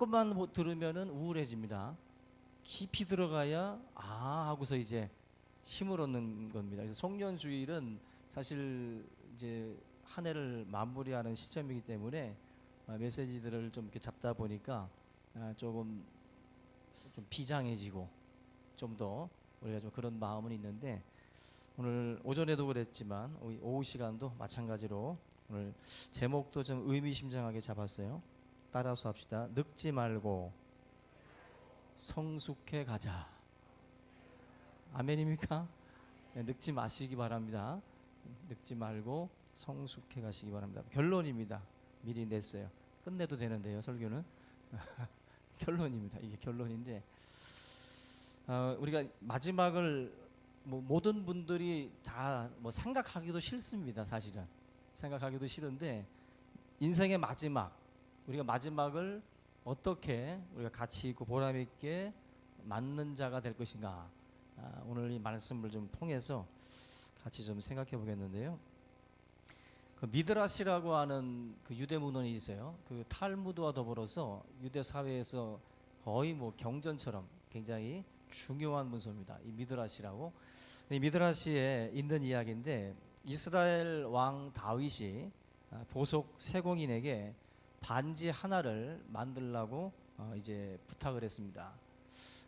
조금만 들으면은 우울해집니다. 깊이 들어가야 하고서 이제 힘을 얻는 겁니다. 그래서 송년주일은 사실 이제 한 해를 마무리하는 시점이기 때문에 메시지들을 좀 이렇게 잡다 보니까 조금 좀 비장해지고 좀 더 우리가 좀 그런 마음은 있는데, 오늘 오전에도 그랬지만 오후 시간도 마찬가지로 오늘 제목도 좀 의미심장하게 잡았어요. 따라서 합시다. 늙지 말고 성숙해 가자. 아멘입니까? 네, 늙지 마시기 바랍니다. 늙지 말고 성숙해 가시기 바랍니다. 결론입니다. 미리 냈어요. 끝내도 되는데요, 설교는. 결론입니다. 이게 결론인데, 우리가 마지막을 모든 분들이 다 생각하기도 싫습니다. 사실은 생각하기도 싫은데, 인생의 마지막, 우리가 마지막을 어떻게 우리가 가치 있고 보람 있게 맞는 자가 될 것인가, 오늘 이 말씀을 좀 통해서 같이 좀 생각해 보겠는데요. 그 미드라시라고 하는 그 유대 문헌이 있어요. 그 탈무드와 더불어서 유대 사회에서 거의 경전처럼 굉장히 중요한 문서입니다. 이 미드라시라고. 이 미드라시에 있는 이야기인데, 이스라엘 왕 다윗이 보석 세공인에게 반지 하나를 만들라고 이제 부탁을 했습니다.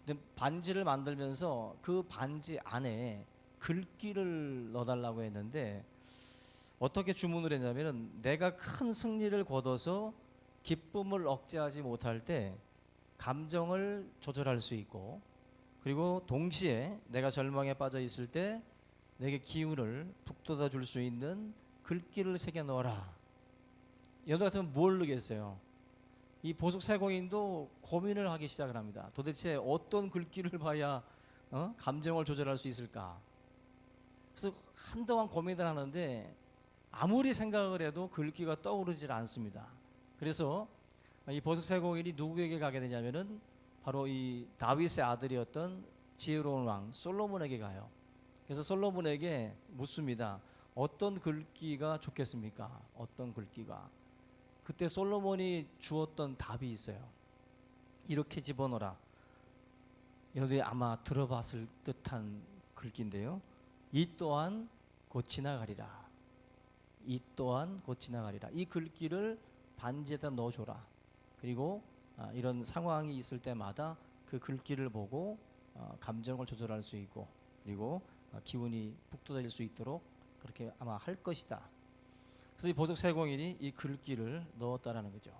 근데 반지를 만들면서 그 반지 안에 글귀를 넣어달라고 했는데, 어떻게 주문을 했냐면은, 내가 큰 승리를 거둬서 기쁨을 억제하지 못할 때 감정을 조절할 수 있고, 그리고 동시에 내가 절망에 빠져 있을 때 내게 기운을 북돋아 줄 수 있는 글귀를 새겨 넣어라. 여러분 같으면 뭘 넣겠어요? 이 보석 세공인도 고민을 하기 시작을 합니다. 도대체 어떤 글귀를 봐야 감정을 조절할 수 있을까? 그래서 한동안 고민을 하는데 아무리 생각을 해도 글귀가 떠오르질 않습니다. 그래서 이 보석 세공인이 누구에게 가게 되냐면은 바로 이 다윗의 아들이었던 지혜로운 왕 솔로몬에게 가요. 그래서 솔로몬에게 묻습니다. 어떤 글귀가 좋겠습니까? 어떤 글귀가? 그때 솔로몬이 주었던 답이 있어요. 이렇게 집어넣어라. 여러분이 아마 들어봤을 듯한 글귀인데요. 이 또한 곧 지나가리라. 이 또한 곧 지나가리라. 이 글귀를 반지에다 넣어줘라. 그리고 이런 상황이 있을 때마다 그 글귀를 보고 감정을 조절할 수 있고, 그리고 기운이 북돋아질 수 있도록 그렇게 아마 할 것이다. 그래서 이 보석 세공인이 이 글귀를 넣었다라는 거죠.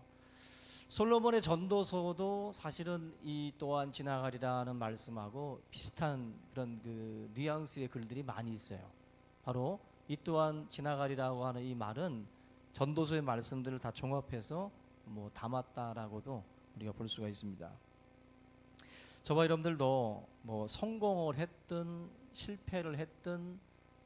솔로몬의 전도서도 사실은 이 또한 지나가리라는 말씀하고 비슷한 그런 그 뉘앙스의 글들이 많이 있어요. 바로 이 또한 지나가리라고 하는 이 말은 전도서의 말씀들을 다 종합해서 담았다라고도 우리가 볼 수가 있습니다. 저와 여러분들도 성공을 했든 실패를 했든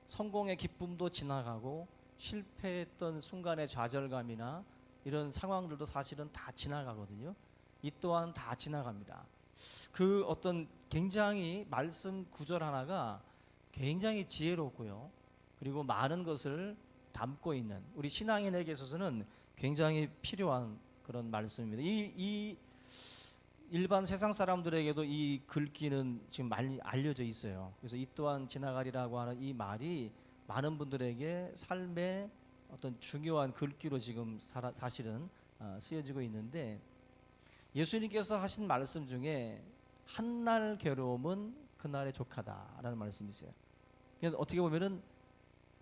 성공의 기쁨도 지나가고 실패했던 순간의 좌절감이나 이런 상황들도 사실은 다 지나가거든요. 이 또한 다 지나갑니다. 그 어떤 굉장히 말씀 구절 하나가 굉장히 지혜롭고요, 그리고 많은 것을 담고 있는 우리 신앙인에게 있어서는 굉장히 필요한 그런 말씀입니다. 이 일반 세상 사람들에게도 이 글귀는 지금 많이 알려져 있어요. 그래서 이 또한 지나가리라고 하는 이 말이 많은 분들에게 삶의 어떤 중요한 글귀로 지금 사실은 쓰여지고 있는데, 예수님께서 하신 말씀 중에 한날 괴로움은 그날의 족하다라는 말씀이 있어요. 그러니까 어떻게 보면은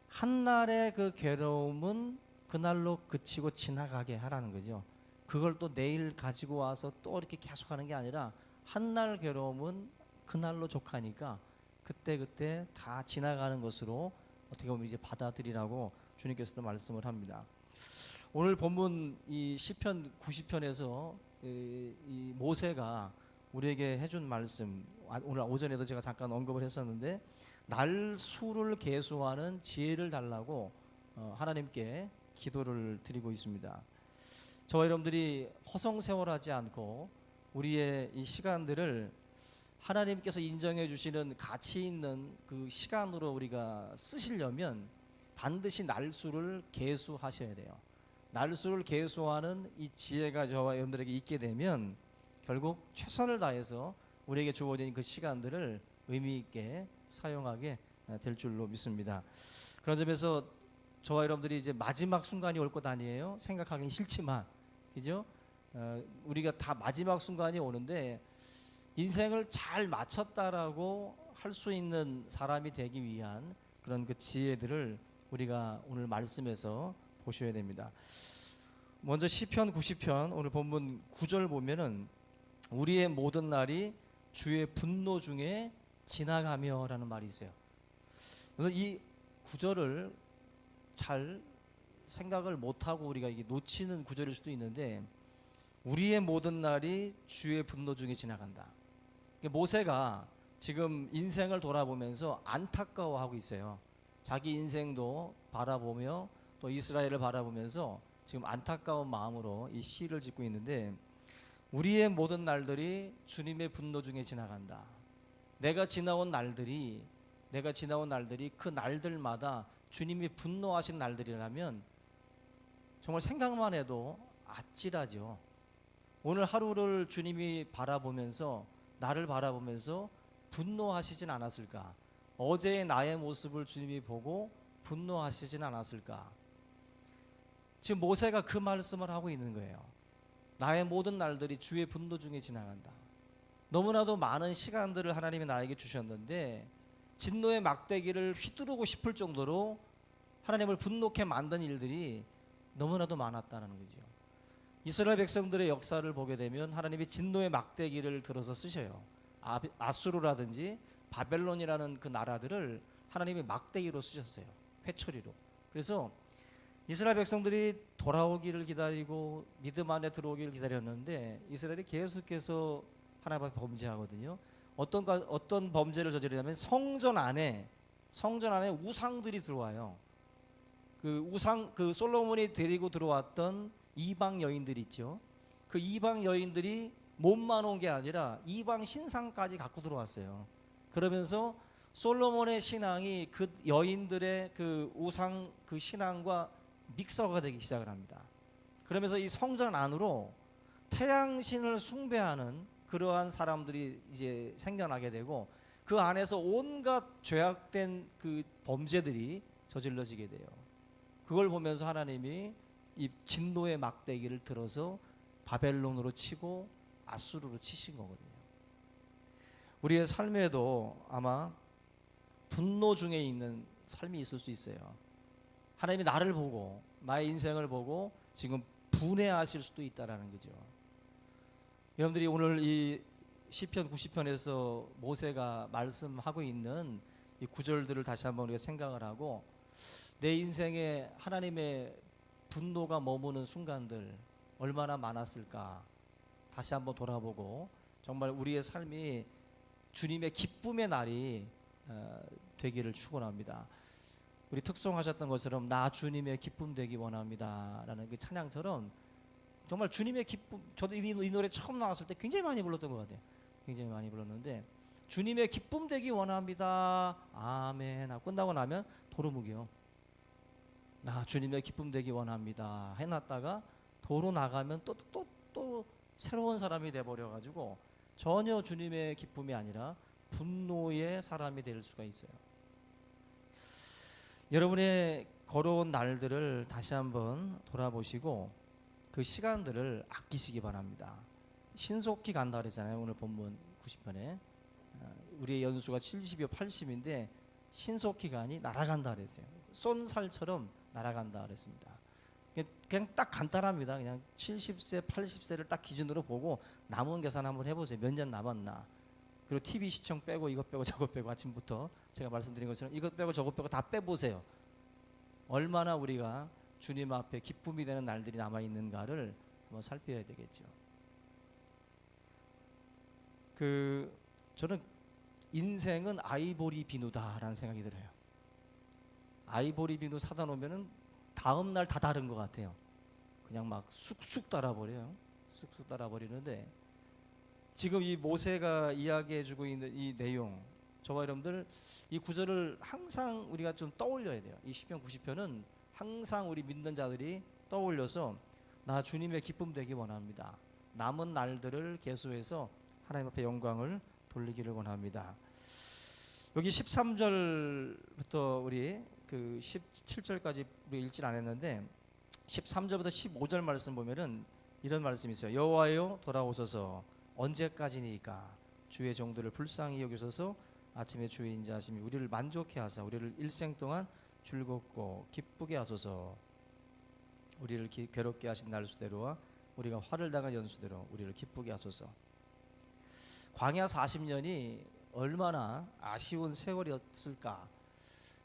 한날의 그 괴로움은 그날로 그치고 지나가게 하라는 거죠. 그걸 또 내일 가지고 와서 또 이렇게 계속하는 게 아니라 한날 괴로움은 그날로 족하니까 그때 다 지나가는 것으로 어떻게 보면 이제 받아들이라고 주님께서도 말씀을 합니다. 오늘 본문 이 시편 90편에서 이 모세가 우리에게 해준 말씀, 오늘 오전에도 제가 잠깐 언급을 했었는데, 날 수를 계수하는 지혜를 달라고 하나님께 기도를 드리고 있습니다. 저와 여러분들이 허송세월하지 않고 우리의 이 시간들을 하나님께서 인정해 주시는 가치 있는 그 시간으로 우리가 쓰시려면 반드시 날수를 계수하셔야 돼요. 날수를 계수하는 이 지혜가 저와 여러분들에게 있게 되면 결국 최선을 다해서 우리에게 주어진 그 시간들을 의미 있게 사용하게 될 줄로 믿습니다. 그런 점에서 저와 여러분들이 이제 마지막 순간이 올 것 아니에요? 생각하기 싫지만, 그죠? 우리가 다 마지막 순간이 오는데 인생을 잘 마쳤다라고 할 수 있는 사람이 되기 위한 그런 그 지혜들을 우리가 오늘 말씀에서 보셔야 됩니다. 먼저 시편 90편 오늘 본문 9절 보면은 우리의 모든 날이 주의 분노 중에 지나가며라는 말이 있어요. 오늘 이 구절을 잘 생각을 못하고 우리가 이게 놓치는 구절일 수도 있는데, 우리의 모든 날이 주의 분노 중에 지나간다. 모세가 지금 인생을 돌아보면서 안타까워하고 있어요. 자기 인생도 바라보며 또 이스라엘을 바라보면서 지금 안타까운 마음으로 이 시를 짓고 있는데, 우리의 모든 날들이 주님의 분노 중에 지나간다. 내가 지나온 날들이 그 날들마다 주님이 분노하신 날들이라면 정말 생각만 해도 아찔하죠. 오늘 하루를 주님이 바라보면서, 나를 바라보면서 분노하시진 않았을까? 어제의 나의 모습을 주님이 보고 분노하시진 않았을까? 지금 모세가 그 말씀을 하고 있는 거예요. 나의 모든 날들이 주의 분노 중에 지나간다. 너무나도 많은 시간들을 하나님이 나에게 주셨는데 진노의 막대기를 휘두르고 싶을 정도로 하나님을 분노케 만든 일들이 너무나도 많았다는 거죠. 이스라엘 백성들의 역사를 보게 되면 하나님이 진노의 막대기를 들어서 쓰셔요. 아수르라든지 바벨론이라는 그 나라들을 하나님이 막대기로 쓰셨어요. 회초리로. 그래서 이스라엘 백성들이 돌아오기를 기다리고 믿음 안에 들어오기를 기다렸는데 이스라엘이 계속해서 하나님 앞에 범죄하거든요. 어떤 범죄를 저지르냐면 성전 안에 우상들이 들어와요. 그 솔로몬이 데리고 들어왔던 이방 여인들 있죠. 그 이방 여인들이 몸만 온 게 아니라 이방 신상까지 갖고 들어왔어요. 그러면서 솔로몬의 신앙이 그 여인들의 그 우상 그 신앙과 믹서가 되기 시작을 합니다. 그러면서 이 성전 안으로 태양신을 숭배하는 그러한 사람들이 이제 생겨나게 되고 그 안에서 온갖 죄악된 그 범죄들이 저질러지게 돼요. 그걸 보면서 하나님이 이 진노의 막대기를 들어서 바벨론으로 치고 아수르로 치신 거거든요. 우리의 삶에도 아마 분노 중에 있는 삶이 있을 수 있어요. 하나님이 나를 보고 나의 인생을 보고 지금 분해하실 수도 있다라는 거죠. 여러분들이 오늘 이 시편 90편에서 모세가 말씀하고 있는 이 구절들을 다시 한번 우리가 생각을 하고 내 인생에 하나님의 분노가 머무는 순간들 얼마나 많았을까 다시 한번 돌아보고 정말 우리의 삶이 주님의 기쁨의 날이 되기를 축원합니다. 우리 특송하셨던 것처럼 나 주님의 기쁨 되기 원합니다 라는 그 찬양처럼 정말 주님의 기쁨, 저도 이 노래 처음 나왔을 때 굉장히 많이 불렀던 것 같아요. 굉장히 많이 불렀는데 주님의 기쁨 되기 원합니다 아멘 하고 끝나고 나면 도루묵이요. 나 주님의 기쁨 되기 원합니다 해놨다가 도로 나가면 또 새로운 사람이 돼버려가지고 전혀 주님의 기쁨이 아니라 분노의 사람이 될 수가 있어요. 여러분의 걸어온 날들을 다시 한번 돌아보시고 그 시간들을 아끼시기 바랍니다. 신속히 간다 그랬잖아요. 오늘 본문 90편에 우리의 연수가 70이요 80인데 신속히 가니 날아간다 그랬어요. 쏜살처럼 날아간다 그랬습니다. 그냥 딱 간단합니다. 그냥 70세 80세를 딱 기준으로 보고 남은 계산 한번 해보세요. 몇 년 남았나. 그리고 TV 시청 빼고 이것 빼고 저것 빼고 아침부터 제가 말씀드린 것처럼 이것 빼고 저것 빼고 다 빼보세요. 얼마나 우리가 주님 앞에 기쁨이 되는 날들이 남아있는가를 한번 살펴야 되겠죠. 저는 인생은 아이보리 비누다라는 생각이 들어요. 아이보리 비누 사다 놓으면은 다음 날 다 다른 것 같아요. 그냥 막 쑥쑥 달아버려요. 쑥쑥 달아버리는데 지금 이 모세가 이야기해주고 있는 이 내용, 저와 여러분들 이 구절을 항상 우리가 좀 떠올려야 돼요. 이 시편 90편은 항상 우리 믿는 자들이 떠올려서 나 주님의 기쁨 되기 원합니다. 남은 날들을 계수해서 하나님 앞에 영광을 돌리기를 원합니다. 여기 13절부터 우리 그 17절까지 우리 읽질 않았는데 13절부터 15절 말씀 보면은 이런 말씀이 있어요. 여호와여 돌아오소서 언제까지니까 주의 종들을 불쌍히 여기소서 아침에 주의 인자하심이 우리를 만족해 하사 우리를 일생 동안 즐겁고 기쁘게 하소서 우리를 괴롭게 하신 날수대로와 우리가 화를 당한 연수대로 우리를 기쁘게 하소서. 광야 40년이 얼마나 아쉬운 세월이었을까.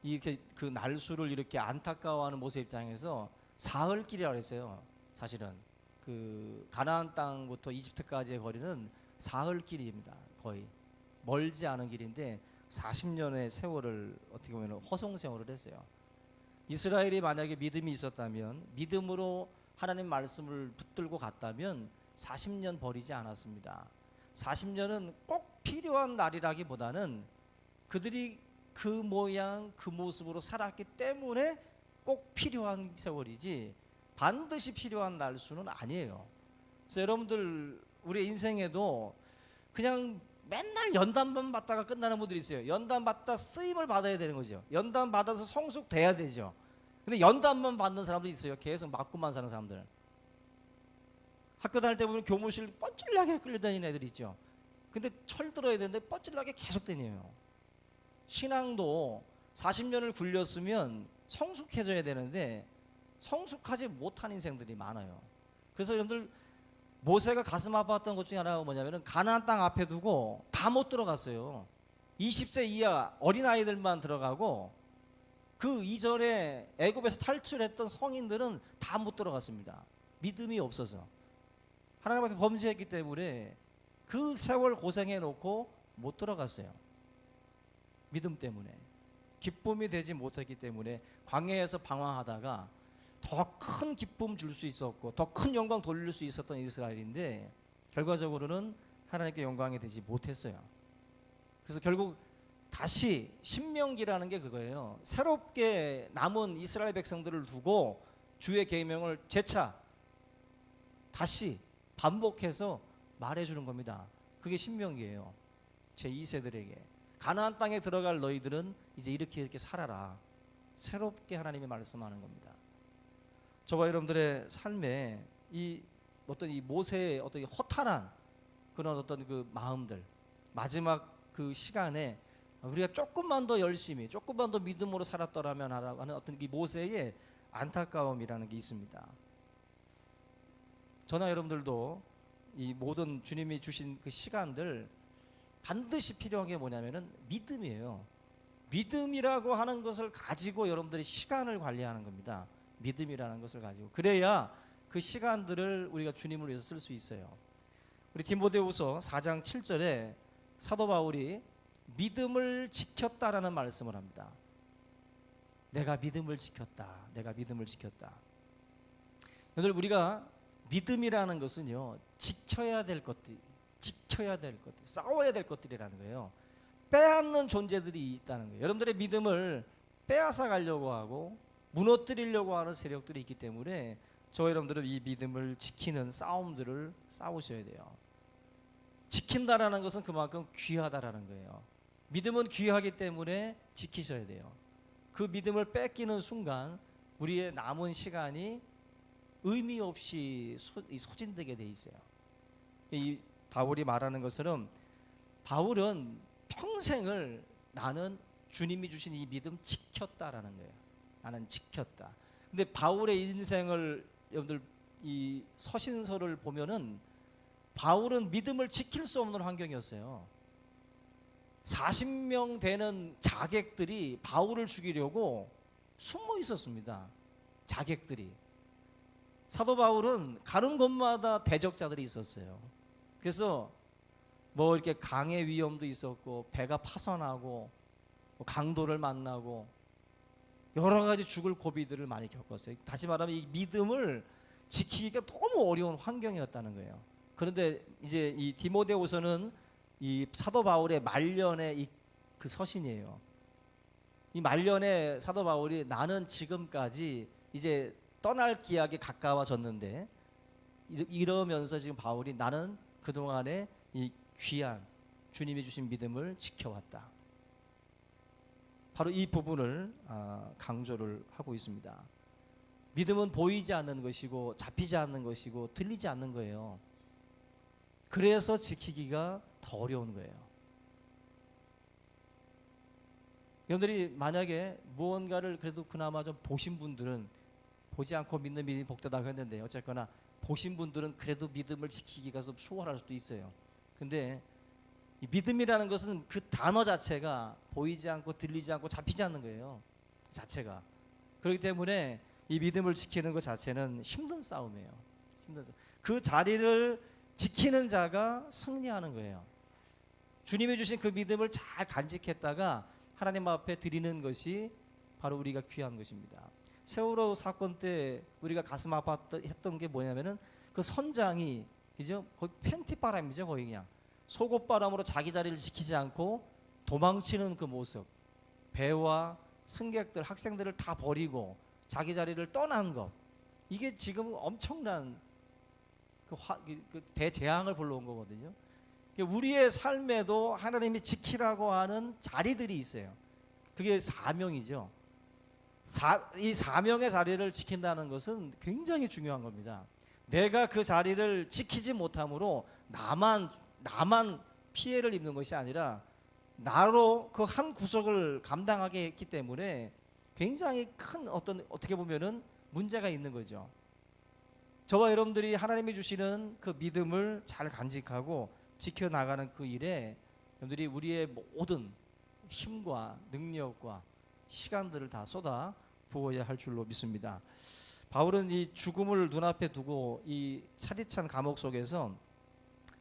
이렇게 그 날수를 이렇게 안타까워하는 모세 입장에서 사흘길이라고 했어요. 사실은 그 가나안 땅부터 이집트까지의 거리는 사흘길입니다. 거의 멀지 않은 길인데 40년의 세월을 어떻게 보면 허송세월을 했어요. 이스라엘이 만약에 믿음이 있었다면, 믿음으로 하나님 말씀을 붙들고 갔다면 40년 버리지 않았습니다. 40년은 꼭 필요한 날이라기보다는 그들이 그 모양 그 모습으로 살았기 때문에 꼭 필요한 세월이지 반드시 필요한 날수는 아니에요. 그래서 여러분들 우리 인생에도 그냥 맨날 연단만 받다가 끝나는 분들이 있어요. 연단 받다 쓰임을 받아야 되는 거죠. 연단 받아서 성숙돼야 되죠. 근데 연단만 받는 사람도 있어요. 계속 맞고만 사는 사람들. 학교 다닐 때 보면 교무실 뻔질나게 끌려다니는 애들 있죠. 근데 철 들어야 되는데 뻔질나게 계속 다녀요. 신앙도 40년을 굴렸으면 성숙해져야 되는데 성숙하지 못한 인생들이 많아요. 그래서 여러분들 모세가 가슴 아팠던 것 중에 하나가 뭐냐면은 가나안 땅 앞에 두고 다 못 들어갔어요. 20세 이하 어린아이들만 들어가고 그 이전에 애굽에서 탈출했던 성인들은 다 못 들어갔습니다. 믿음이 없어서 하나님 앞에 범죄했기 때문에 그 세월 고생해 놓고 못 들어갔어요. 믿음 때문에 기쁨이 되지 못했기 때문에 광야에서 방황하다가 더 큰 기쁨 줄 수 있었고 더 큰 영광 돌릴 수 있었던 이스라엘인데 결과적으로는 하나님께 영광이 되지 못했어요. 그래서 결국 다시 신명기라는 게 그거예요. 새롭게 남은 이스라엘 백성들을 두고 주의 계명을 재차 다시 반복해서 말해주는 겁니다. 그게 신명기예요. 제2세들에게 가나안 땅에 들어갈 너희들은 이제 이렇게 살아라. 새롭게 하나님이 말씀하는 겁니다. 저와 여러분들의 삶에 이 어떤 이 모세의 어떤 허탈한 그런 어떤 그 마음들, 마지막 그 시간에 우리가 조금만 더 열심히, 조금만 더 믿음으로 살았더라면 하는 어떤 이 모세의 안타까움이라는 게 있습니다. 저나 여러분들도 이 모든 주님이 주신 그 시간들 반드시 필요한 게 뭐냐면은 믿음이에요. 믿음이라고 하는 것을 가지고 여러분들이 시간을 관리하는 겁니다. 믿음이라는 것을 가지고 그래야 그 시간들을 우리가 주님을 위해서 쓸 수 있어요. 우리 디모데후서 4장 7절에 사도 바울이 믿음을 지켰다라는 말씀을 합니다. 내가 믿음을 지켰다. 내가 믿음을 지켰다. 여러분 우리가 믿음이라는 것은요 지켜야 될 것들, 싸워야 될 것들이라는 거예요. 빼앗는 존재들이 있다는 거예요. 여러분들의 믿음을 빼앗아 가려고 하고 무너뜨리려고 하는 세력들이 있기 때문에 저와 여러분들은 이 믿음을 지키는 싸움들을 싸우셔야 돼요. 지킨다라는 것은 그만큼 귀하다라는 거예요. 믿음은 귀하기 때문에 지키셔야 돼요. 그 믿음을 뺏기는 순간 우리의 남은 시간이 의미 없이 소진되게 돼 있어요. 이 바울이 말하는 것처럼 바울은 평생을 나는 주님이 주신 이 믿음 지켰다라는 거예요. 나는 지켰다. 근데 바울의 인생을 여러분들 이 서신서를 보면은 바울은 믿음을 지킬 수 없는 환경이었어요. 40명 되는 자객들이 바울을 죽이려고 숨어 있었습니다. 자객들이. 사도 바울은 가는 곳마다 대적자들이 있었어요. 그래서 뭐 이렇게 강의 위험도 있었고 배가 파손하고 강도를 만나고 여러 가지 죽을 고비들을 많이 겪었어요. 다시 말하면 이 믿음을 지키기가 너무 어려운 환경이었다는 거예요. 그런데 이제 이 디모데후서는 이 사도 바울의 말년의 그 서신이에요. 이 말년에 사도 바울이 나는 지금까지 이제 떠날 기약에 가까워졌는데 이러면서 지금 바울이 나는 그동안에 이 귀한 주님이 주신 믿음을 지켜왔다. 바로 이 부분을 강조를 하고 있습니다. 믿음은 보이지 않는 것이고 잡히지 않는 것이고 들리지 않는 거예요. 그래서 지키기가 더 어려운 거예요. 여러분들이 만약에 무언가를 그래도 그나마 좀 보신 분들은, 보지 않고 믿는 믿음이 복되다고 했는데 어쨌거나 보신 분들은 그래도 믿음을 지키기가 좀 수월할 수도 있어요. 근데 이 믿음이라는 것은 그 단어 자체가 보이지 않고 들리지 않고 잡히지 않는 거예요. 그 자체가. 그렇기 때문에 이 믿음을 지키는 것 자체는 힘든 싸움이에요. 힘든 싸움. 그 자리를 지키는 자가 승리하는 거예요. 주님이 주신 그 믿음을 잘 간직했다가 하나님 앞에 드리는 것이 바로 우리가 귀한 것입니다. 세월호 사건 때 우리가 가슴 아팠던 게 뭐냐면은 그 선장이, 그죠? 거의 팬티바람이죠. 거의 그냥 속옷바람으로 자기 자리를 지키지 않고 도망치는 그 모습, 배와 승객들, 학생들을 다 버리고 자기 자리를 떠난 것, 이게 지금 엄청난 그 대재앙을 불러온 거거든요. 우리의 삶에도 하나님이 지키라고 하는 자리들이 있어요. 그게 사명이죠. 이 사명의 자리를 지킨다는 것은 굉장히 중요한 겁니다. 내가 그 자리를 지키지 못함으로 나만 피해를 입는 것이 아니라 나로 그 한 구석을 감당하게 했기 때문에 굉장히 큰 어떻게 보면은 문제가 있는 거죠. 저와 여러분들이 하나님이 주시는 그 믿음을 잘 간직하고 지켜나가는 그 일에 여러분들이 우리의 모든 힘과 능력과 시간들을 다 쏟아 부어야 할 줄로 믿습니다. 바울은 이 죽음을 눈앞에 두고 이 차디찬 감옥 속에서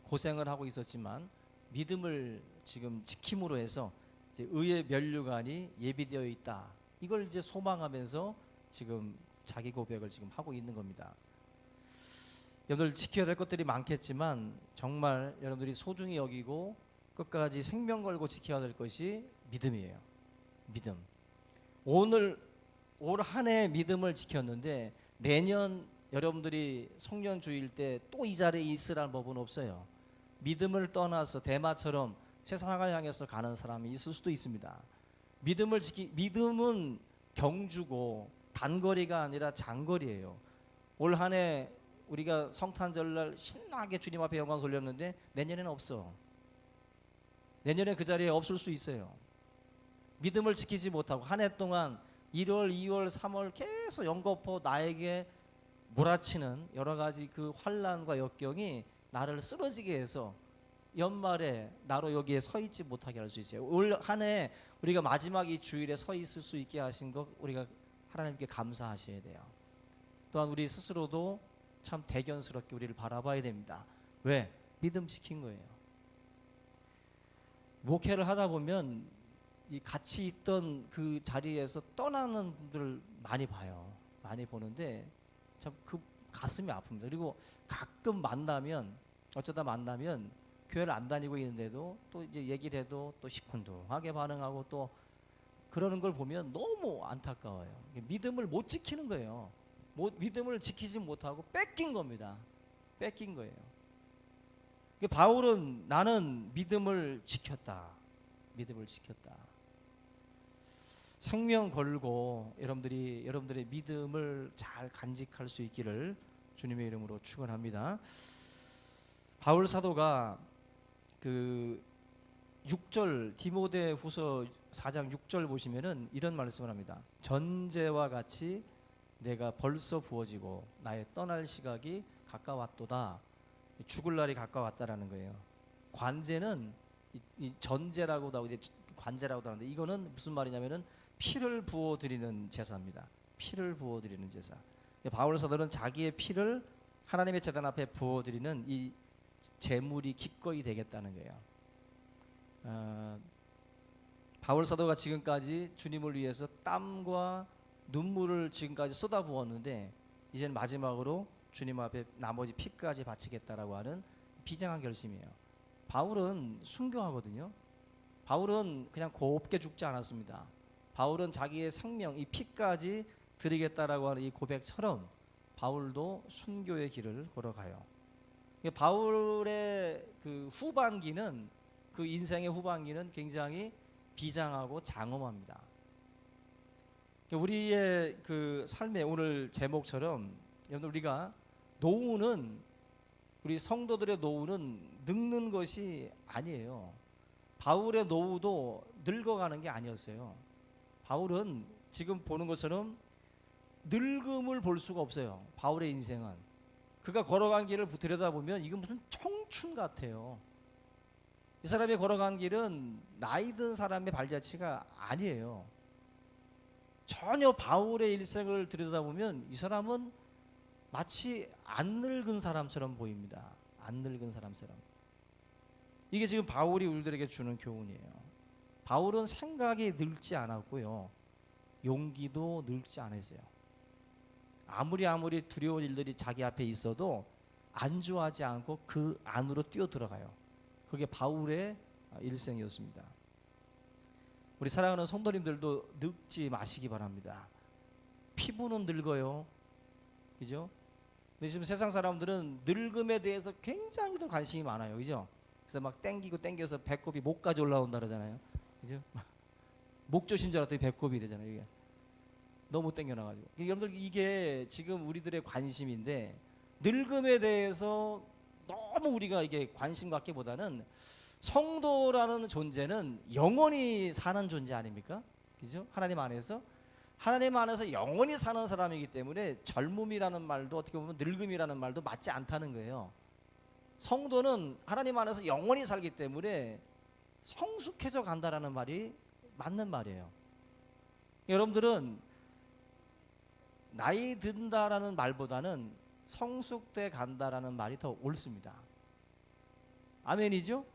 고생을 하고 있었지만 믿음을 지금 지킴으로 해서 이제 의의 면류관이 예비되어 있다. 이걸 이제 소망하면서 지금 자기 고백을 지금 하고 있는 겁니다. 여러분들 지켜야 될 것들이 많겠지만 정말 여러분들이 소중히 여기고 끝까지 생명 걸고 지켜야 될 것이 믿음이에요. 믿음. 올 한 해 믿음을 지켰는데 내년 여러분들이 송년주일 때 또 이 자리에 있으라는 법은 없어요. 믿음을 떠나서 대마처럼 세상을 향해서 가는 사람이 있을 수도 있습니다. 믿음은 경주고 단거리가 아니라 장거리예요. 올 한 해 우리가 성탄절날 신나게 주님 앞에 영광 돌렸는데 내년에는 없어. 내년에 그 자리에 없을 수 있어요. 믿음을 지키지 못하고 한 해 동안 1월, 2월, 3월 계속 연거푸 나에게 몰아치는 여러 가지 그 환난과 역경이 나를 쓰러지게 해서 연말에 나로 여기에 서 있지 못하게 할 수 있어요. 올 한 해 우리가 마지막 이 주일에 서 있을 수 있게 하신 것 우리가 하나님께 감사하셔야 돼요. 또한 우리 스스로도 참 대견스럽게 우리를 바라봐야 됩니다. 왜? 믿음 지킨 거예요. 목회를 하다 보면 이 같이 있던 그 자리에서 떠나는 분들을 많이 봐요. 많이 보는데 참 그 가슴이 아픕니다. 그리고 가끔 어쩌다 만나면 교회를 안 다니고 있는데도 또 이제 얘기를 해도 또 시큰둥하게 반응하고 또 그러는 걸 보면 너무 안타까워요. 믿음을 못 지키는 거예요. 믿음을 지키지 못하고 뺏긴 겁니다. 뺏긴 거예요. 바울은 나는 믿음을 지켰다. 믿음을 지켰다. 생명 걸고 여러분들의 믿음을 잘 간직할 수 있기를 주님의 이름으로 축원합니다. 바울 사도가 그 6절 디모데후서 4장 6절 보시면은 이런 말씀을 합니다. 전제와 같이 내가 벌써 부어지고 나의 떠날 시각이 가까웠도다. 죽을 날이 가까웠다라는 거예요. 관제는 이 전제라고도 하고 이제 관제라고도 하는데 이거는 무슨 말이냐면은 피를 부어드리는 제사입니다. 피를 부어드리는 제사. 바울 사도는 자기의 피를 하나님의 제단 앞에 부어드리는 이 제물이 기꺼이 되겠다는 거예요. 바울 사도가 지금까지 주님을 위해서 땀과 눈물을 지금까지 쏟아부었는데 이제는 마지막으로 주님 앞에 나머지 피까지 바치겠다라고 하는 비장한 결심이에요. 바울은 순교하거든요. 바울은 그냥 곱게 죽지 않았습니다. 바울은 자기의 생명, 이 피까지 드리겠다라고 하는 이 고백처럼 바울도 순교의 길을 걸어가요. 바울의 그 후반기는, 그 인생의 후반기는 굉장히 비장하고 장엄합니다. 우리의 그 삶의 오늘 제목처럼, 여러분, 우리가 노후는, 우리 성도들의 노후는 늙는 것이 아니에요. 바울의 노후도 늙어가는 게 아니었어요. 바울은 지금 보는 것처럼 늙음을 볼 수가 없어요. 바울의 인생은 그가 걸어간 길을 들여다보면 이건 무슨 청춘 같아요. 이 사람이 걸어간 길은 나이 든 사람의 발자취가 아니에요. 전혀 바울의 일생을 들여다보면 이 사람은 마치 안 늙은 사람처럼 보입니다. 안 늙은 사람처럼. 이게 지금 바울이 우리들에게 주는 교훈이에요. 바울은 생각이 늙지 않았고요, 용기도 늙지 않았어요. 아무리 두려운 일들이 자기 앞에 있어도 안주하지 않고 그 안으로 뛰어 들어가요. 그게 바울의 일생이었습니다. 우리 사랑하는 성도님들도 늙지 마시기 바랍니다. 피부는 늙어요, 그죠? 근데 지금 세상 사람들은 늙음에 대해서 굉장히 더 관심이 많아요, 그죠? 그래서 막 땡겨서 배꼽이 목까지 올라온다 그러잖아요, 그죠? 목젖인 줄 알았더니 배꼽이 되잖아요. 이게 너무 땡겨나가지고. 여러분들, 이게 지금 우리들의 관심인데, 늙음에 대해서 너무 우리가 이게 관심 갖기보다는, 성도라는 존재는 영원히 사는 존재 아닙니까? 그죠? 하나님 안에서 영원히 사는 사람이기 때문에 젊음이라는 말도, 어떻게 보면 늙음이라는 말도 맞지 않다는 거예요. 성도는 하나님 안에서 영원히 살기 때문에 성숙해져 간다라는 말이 맞는 말이에요. 여러분들은 나이 든다라는 말보다는 성숙돼 간다라는 말이 더 옳습니다. 아멘이죠?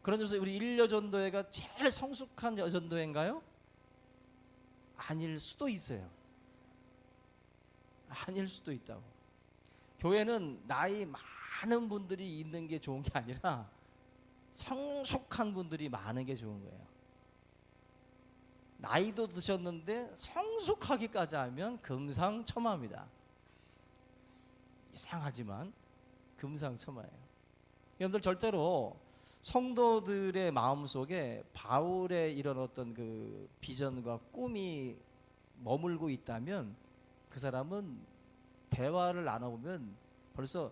그런 점에서 우리 일여전도회가 제일 성숙한 여전도회인가요? 아닐 수도 있어요. 아닐 수도 있다고. 교회는 나이 많은 분들이 있는 게 좋은 게 아니라 성숙한 분들이 많은 게 좋은 거예요. 나이도 드셨는데 성숙하기까지 하면 금상첨화입니다. 이상하지만 금상첨화예요. 여러분들, 절대로 성도들의 마음속에 바울의 이런 어떤 그 비전과 꿈이 머물고 있다면, 그 사람은 대화를 나눠보면, 벌써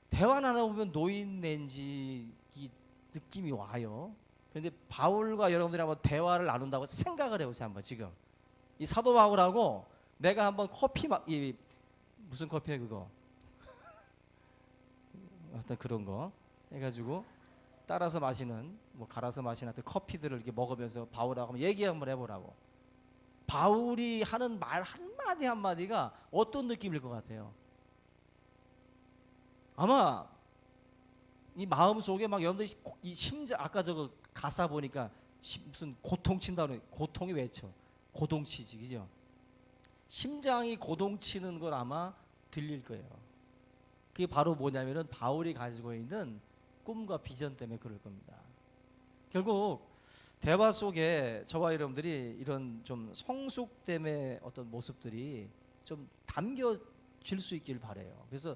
대화 나눠보면 노인낸지 이 느낌이 와요. 그런데 바울과 여러분들이 한번 대화를 나눈다고 생각을 해보세요. 한번 지금 이 사도 바울하고 내가 한번 커피 무슨 커피야 그거? 어떤 그런 거 해가지고 따라서 마시는, 뭐 갈아서 마시는 어떤 커피들을 이렇게 먹으면서 바울하고 한번 얘기 한번 해보라고. 바울이 하는 말 한마디 한마디가 어떤 느낌일 것 같아요? 아마 이 마음 속에 막 여러분들이 이 심장, 아까 저거 가사 보니까 무슨 고통친다는, 고통이 외쳐, 고동치지, 그죠? 심장이 고동치는 걸 아마 들릴 거예요. 그게 바로 뭐냐면은 바울이 가지고 있는 꿈과 비전 때문에 그럴 겁니다. 결국 대화 속에 저와 여러분들이 이런 좀 성숙됨의 어떤 모습들이 좀 담겨질 수 있길 바라요. 그래서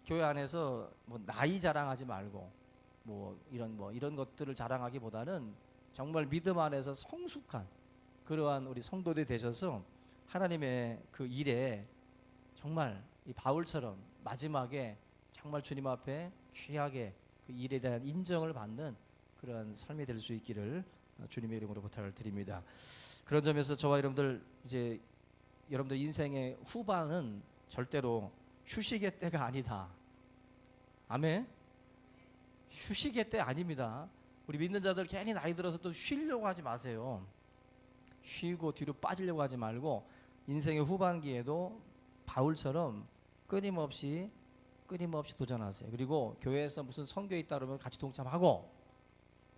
교회 안에서 뭐 나이 자랑하지 말고 뭐 이런 것들을 자랑하기보다는 정말 믿음 안에서 성숙한 그러한 우리 성도들이 되셔서 하나님의 그 일에 정말 이 바울처럼 마지막에 정말 주님 앞에 귀하게 그 일에 대한 인정을 받는 그런 삶이 될 수 있기를 주님의 이름으로 부탁을 드립니다. 그런 점에서 저와 여러분들, 이제 여러분들 인생의 후반은 절대로 휴식의 때가 아니다. 아멘. 휴식의 때 아닙니다. 우리 믿는 자들 괜히 나이 들어서 또 쉬려고 하지 마세요. 쉬고 뒤로 빠지려고 하지 말고 인생의 후반기에도 바울처럼 끊임없이 도전하세요. 그리고 교회에서 무슨 선교 있다 그러면 같이 동참하고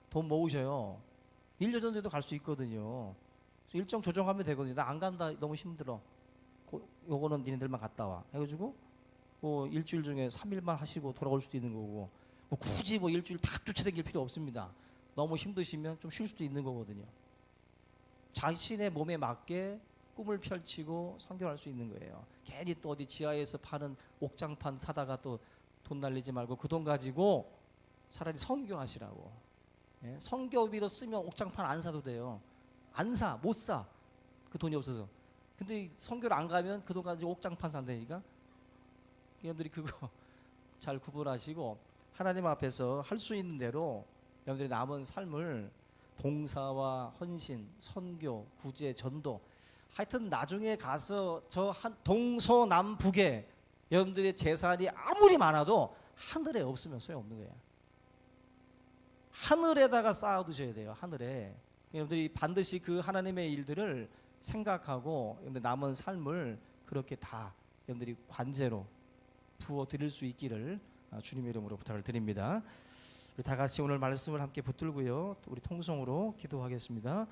돈 모으셔요. 1년 전에도 갈 수 있거든요. 일정 조정하면 되거든요. 나 안 간다, 너무 힘들어. 요거는 니네들만 갔다 와 해가지고 뭐 일주일 중에 3일만 하시고 돌아올 수도 있는 거고, 뭐 굳이 뭐 일주일 다 쫓아다닐 필요 없습니다. 너무 힘드시면 좀 쉴 수도 있는 거거든요. 자신의 몸에 맞게 꿈을 펼치고 선교할 수 있는 거예요. 괜히 또 어디 지하에서 파는 옥장판 사다가 또 돈 날리지 말고 그 돈 가지고 차라리 선교하시라고. 예? 선교비로 쓰면 옥장판 안 사도 돼요. 안 사, 못 사. 그 돈이 없어서. 근데 선교를 안 가면 그 돈 가지고 옥장판 산다니까. 여러분들이 그거 잘 구분하시고 하나님 앞에서 할 수 있는 대로 여러분들이 남은 삶을 봉사와 헌신, 선교, 구제, 전도, 하여튼 나중에 가서 저 한 동서남북에 여러분들의 재산이 아무리 많아도 하늘에 없으면 소용없는 거예요. 하늘에다가 쌓아두셔야 돼요. 하늘에. 여러분들이 반드시 그 하나님의 일들을 생각하고 여러분들 남은 삶을 그렇게 다 여러분들이 관제로 부어 드릴 수 있기를 주님의 이름으로 부탁을 드립니다. 우리 다 같이 오늘 말씀을 함께 붙들고요. 또 우리 통성으로 기도하겠습니다.